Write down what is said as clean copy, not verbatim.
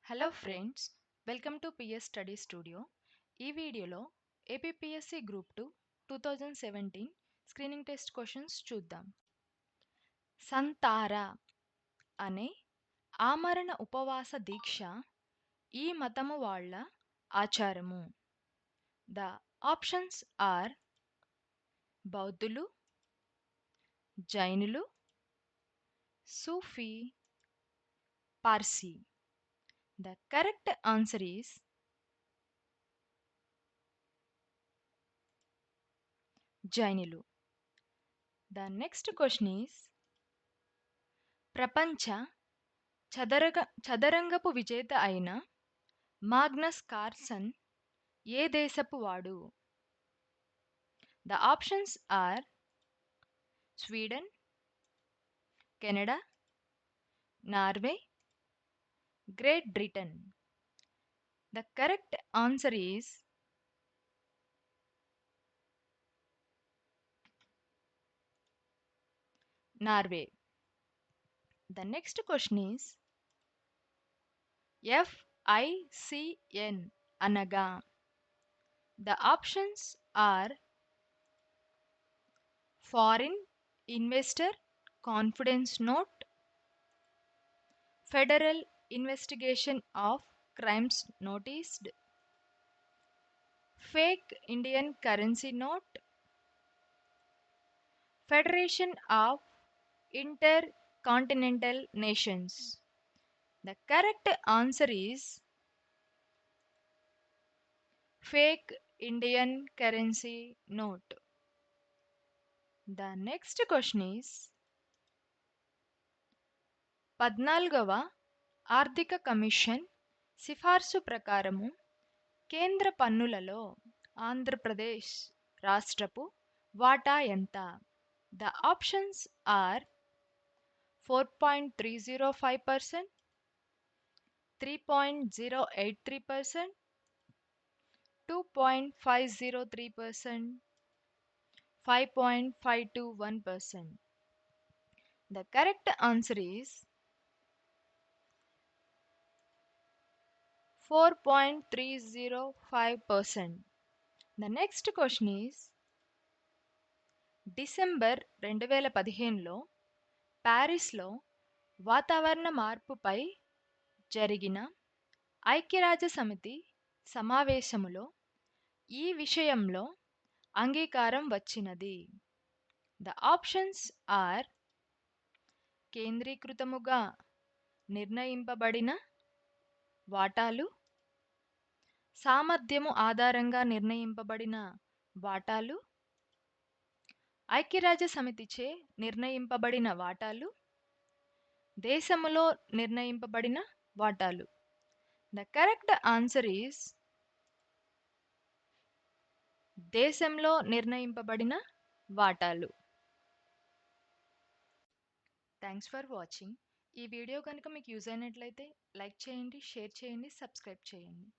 Hello friends, welcome to PS study studio. ఈ వీడియోలో APPSC group 2 2017 screening test questions చూద్దాం. సంతార అనే ఆమరణ ఉపవాస దీక్ష ఈ మతము వాళ్ళ ఆచారము. ద ఆప్షన్స్ ఆర్ బౌద్ధులు, జైనులు, సూఫీ, Parsi. The correct answer is జైనులు. The next question is ప్రపంచ చదరంగపు విజేత అయిన మాగ్నస్ కార్ల్సన్ ఏ దేశపు వాడు? The options are Sweden, Canada, Norway, great Britain. The correct answer is Norway. The next question is FICN అనగా? The options are Foreign Investor Confidence Note, Federal Investigation of Crimes Noticed, Fake Indian Currency Note, Federation of Intercontinental Nations. The correct answer is Fake Indian Currency Note. The next question is 14వ ఆర్థిక commission సిఫార్సు ప్రకారము కేంద్ర పన్నులలో ఆంధ్రప్రదేశ్ రాష్ట్రపు వాటా ఎంత? The options are 4.305%, 3.083%, 2.503%, 5.521%. The correct answer is 4.305%. The next question is December 2015లో ప్యారిస్లో వాతావరణ మార్పుపై జరిగిన ఐక్యరాజ్యసమితి సమావేశములో ఈ విషయంలో అంగీకారం వచ్చినది. The options are కేంద్రీకృతముగా నిర్ణయింపబడిన వాటాలు, సామర్థ్యము ఆధారంగా నిర్ణయింపబడిన వాటాలు, ఐక్యరాజ్యసమితిచే నిర్ణయింపబడిన వాటాలు, దేశములో నిర్ణయింపబడిన వాటాలు. The correct answer is దేశంలో నిర్ణయింపబడిన వాటాలు. Thanks for watching. ఈ వీడియో కనుక మీకు యూజ్ అయినట్లయితే లైక్ చేయండి, షేర్ చేయండి, సబ్స్క్రైబ్ చేయండి.